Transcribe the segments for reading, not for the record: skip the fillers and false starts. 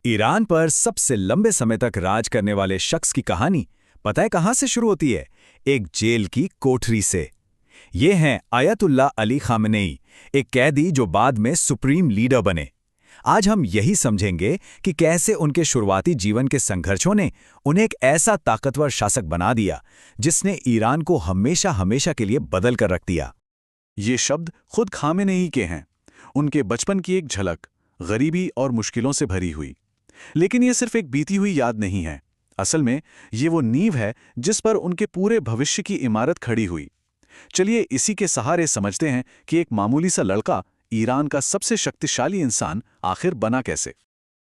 Iran पर सबसे लंबे समय तक राज करने वाले शख्स की कहानी पता है कहां से शुरू होती है? एक जेल की कोठरी से। ये हैं आयतुल्ला अली खामेनेई, एक कैदी जो बाद में सुप्रीम लीडर बने। आज हम यही समझेंगे कि कैसे उनके शुरुआती जीवन के संघर्षों ने उन्हें एक ऐसा ताकतवर शासक बना दिया जिसने ईरान को हमेशा हमेशा के लिए बदल कर रख दिया। ये शब्द खुद खामेनेई के हैं। उनके बचपन की एक झलक, गरीबी और मुश्किलों से भरी हुई। लेकिन ये सिर्फ एक बीती हुई याद नहीं है। असल में ये वो नींव है जिस पर उनके पूरे भविष्य की इमारत खड़ी हुई। चलिए इसी के सहारे समझते हैं कि एक मामूली सा लड़का ईरान का सबसे शक्तिशाली इंसान आखिर बना कैसे।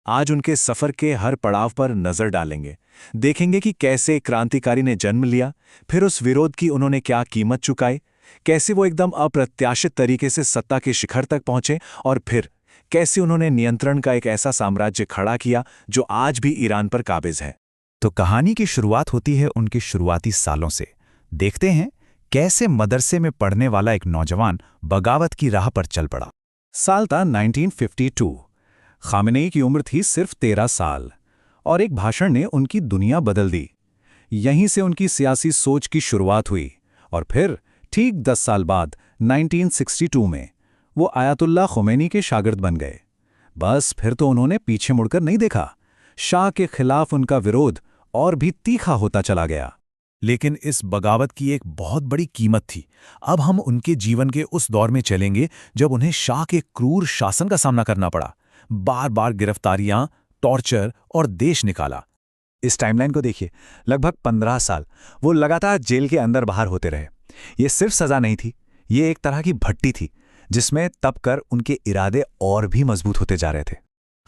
आज उनके सफर के हर पड़ाव पर नजर डालेंगे। देखेंगे कि कैसे एक क्रांतिकारी ने जन्म लिया, फिर उस विरोध की उन्होंने क्या कीमत चुकाई, कैसे वो एकदम अप्रत्याशित तरीके से सत्ता के शिखर तक पहुंचे, और फिर कैसे उन्होंने नियंत्रण का एक ऐसा साम्राज्य खड़ा किया जो आज भी ईरान पर काबिज है। तो कहानी की शुरुआत होती है उनके शुरुआती सालों से। देखते हैं कैसे मदरसे में पढ़ने वाला एक नौजवान बगावत की राह पर चल पड़ा। साल था 1952। खामेनेई की उम्र थी सिर्फ 13 साल और एक भाषण ने उनकी दुनिया बदल दी। यहीं से उनकी सियासी सोच की शुरुआत हुई और फिर ठीक 10 साल बाद 1962 में वो आयतुल्ला खुमैनी के शागिर्द बन गए। बस फिर तो उन्होंने पीछे मुड़कर नहीं देखा। शाह के खिलाफ उनका विरोध और भी तीखा होता चला गया। लेकिन इस बगावत की एक बहुत बड़ी कीमत थी। अब हम उनके जीवन के उस दौर में चलेंगे जब उन्हें शाह के क्रूर शासन का सामना करना पड़ा। बार बार गिरफ्तारियां, टॉर्चर और देश निकाला। इस टाइमलाइन को देखिए, लगभग 15 साल वो लगातार जेल के अंदर बाहर होते रहे। ये सिर्फ सजा नहीं थी, ये एक तरह की भट्टी थी जिसमें तपकर उनके इरादे और भी मजबूत होते जा रहे थे।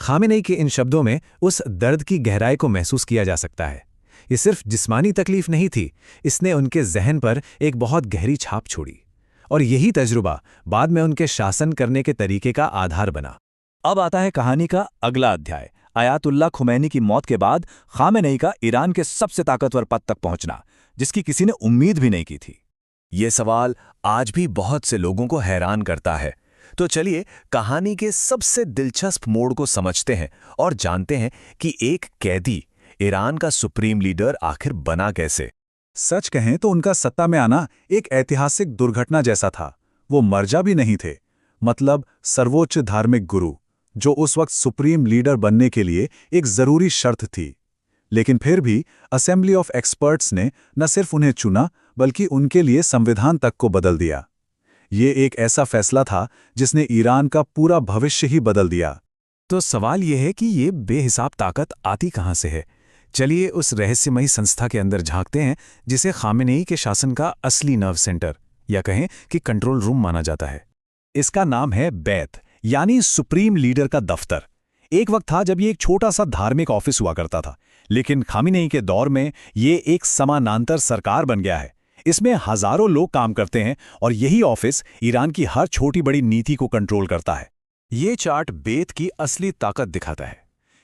खामेनेई के इन शब्दों में उस दर्द की गहराई को महसूस किया जा सकता है। ये सिर्फ जिस्मानी तकलीफ नहीं थी, इसने उनके जहन पर एक बहुत गहरी छाप छोड़ी और यही तजुर्बा बाद में उनके शासन करने के तरीके का आधार बना। अब आता है कहानी का अगला अध्याय, आयतुल्ला खुमैनी की मौत के बाद खामेनेई का ईरान के सबसे ताकतवर पद तक पहुंचना, जिसकी किसी ने उम्मीद भी नहीं की थी। ये सवाल आज भी बहुत से लोगों को हैरान करता है। तो चलिए कहानी के सबसे दिलचस्प मोड़ को समझते हैं और जानते हैं कि एक कैदी ईरान का सुप्रीम लीडर आखिर बना कैसे। सच कहें तो उनका सत्ता में आना एक ऐतिहासिक दुर्घटना जैसा था। वो मर्जा भी नहीं थे, मतलब सर्वोच्च धार्मिक गुरु, जो उस वक्त सुप्रीम लीडर बनने के लिए एक जरूरी शर्त थी। लेकिन फिर भी असेंबली ऑफ एक्सपर्ट्स ने न सिर्फ उन्हें चुना बल्कि उनके लिए संविधान तक को बदल दिया। ये एक ऐसा फैसला था जिसने ईरान का पूरा भविष्य ही बदल दिया। तो सवाल यह है कि ये बेहिसाब ताकत आती कहां से है? चलिए उस रहस्यमयी संस्था के अंदर झांकते हैं जिसे खामेनेई के शासन का असली नर्व सेंटर या कहें कि कंट्रोल रूम माना जाता है। इसका नाम है बैत, यानी सुप्रीम लीडर का दफ्तर। एक वक्त था जब ये एक छोटा सा धार्मिक ऑफिस हुआ करता था, लेकिन खामेनेई के दौर में ये एक समानांतर सरकार बन गया है। इसमें हजारों लोग काम करते हैं और यही ऑफिस ईरान की हर छोटी बड़ी नीति को कंट्रोल करता है। ये चार्ट बैत की असली ताकत दिखाता है।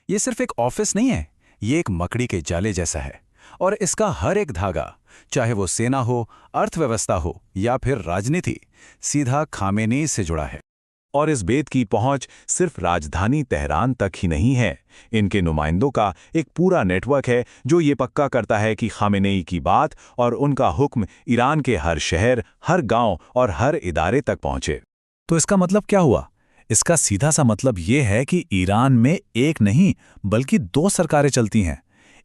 ये सिर्फ एक ऑफिस नहीं है, ये एक मकड़ी के जाले जैसा है और इसका हर एक धागा, चाहे वो सेना हो, अर्थव्यवस्था हो या फिर राजनीति, सीधा खामेनेई से जुड़ा है। और इस बैत की पहुंच सिर्फ राजधानी तेहरान तक ही नहीं है। इनके नुमाइंदों का एक पूरा नेटवर्क है जो ये पक्का करता है कि खामेनेई की बात और उनका हुक्म ईरान के हर शहर, हर गांव और हर इदारे तक पहुंचे। तो इसका मतलब क्या हुआ? इसका सीधा सा मतलब ये है कि ईरान में एक नहीं बल्कि 2 सरकारें चलती हैं।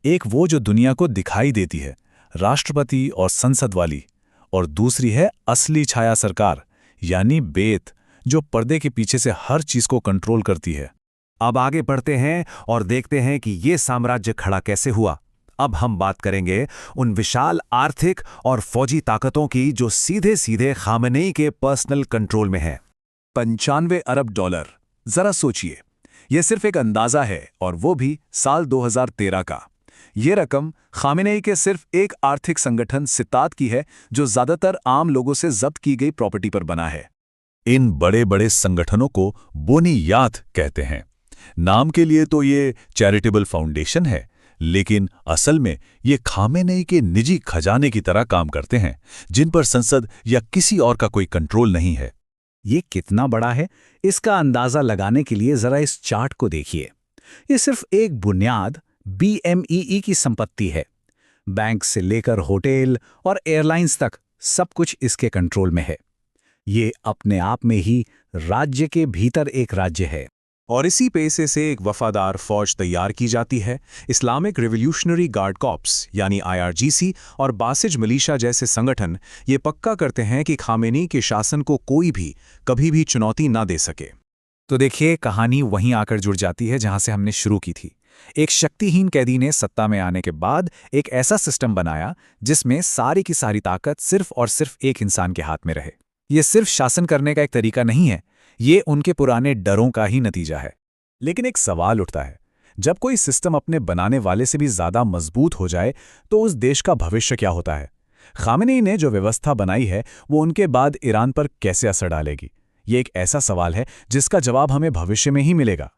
एक वो जो दुनिया को दिखाई देती है, राष्ट्रपति और संसद वाली, और दूसरी है असली छाया सरकार यानी बैत, जो पर्दे के पीछे से हर चीज को कंट्रोल करती है। अब आगे बढ़ते हैं और देखते हैं कि ये साम्राज्य खड़ा कैसे हुआ। अब हम बात करेंगे उन विशाल आर्थिक और फौजी ताकतों की जो सीधे सीधे खामेनेई के पर्सनल कंट्रोल में है। 95 अरब डॉलर। जरा सोचिए, यह सिर्फ एक अंदाजा है और वो भी साल 2013 का। ये रकम खामेनेई के सिर्फ एक आर्थिक संगठन सितात की है जो ज्यादातर आम लोगों से जब्त की गई प्रॉपर्टी पर बना है। इन बड़े बड़े संगठनों को बोनियात कहते हैं। नाम के लिए तो ये चैरिटेबल फाउंडेशन है, लेकिन असल में ये खामेनेई के निजी खजाने की तरह काम करते हैं, जिन पर संसद या किसी और का कोई कंट्रोल नहीं है। ये कितना बड़ा है, इसका अंदाजा लगाने के लिए जरा इस चार्ट को देखिए। ये सिर्फ एक बुनियाद BMEE की संपत्ति है। बैंक से लेकर होटल और एयरलाइंस तक सब कुछ इसके कंट्रोल में है। ये अपने आप में ही राज्य के भीतर एक राज्य है। और इसी पैसे से एक वफादार फौज तैयार की जाती है। इस्लामिक रिवोल्यूशनरी गार्ड कॉर्प्स यानी IRGC और बासिज मिलिशा जैसे संगठन ये पक्का करते हैं कि खामेनी के शासन को कोई भी कभी भी चुनौती ना दे सके। तो देखिए, कहानी वहीं आकर जुड़ जाती है जहां से हमने शुरू की थी। एक शक्तिहीन कैदी ने सत्ता में आने के बाद एक ऐसा सिस्टम बनाया जिसमें सारी की सारी ताकत सिर्फ और सिर्फ एक इंसान के हाथ में रहे। ये सिर्फ शासन करने का एक तरीका नहीं है, ये उनके पुराने डरों का ही नतीजा है। लेकिन एक सवाल उठता है, जब कोई सिस्टम अपने बनाने वाले से भी ज्यादा मजबूत हो जाए तो उस देश का भविष्य क्या होता है? खामेनी ने जो व्यवस्था बनाई है वो उनके बाद ईरान पर कैसे असर डालेगी? ये एक ऐसा सवाल है जिसका जवाब हमें भविष्य में ही मिलेगा।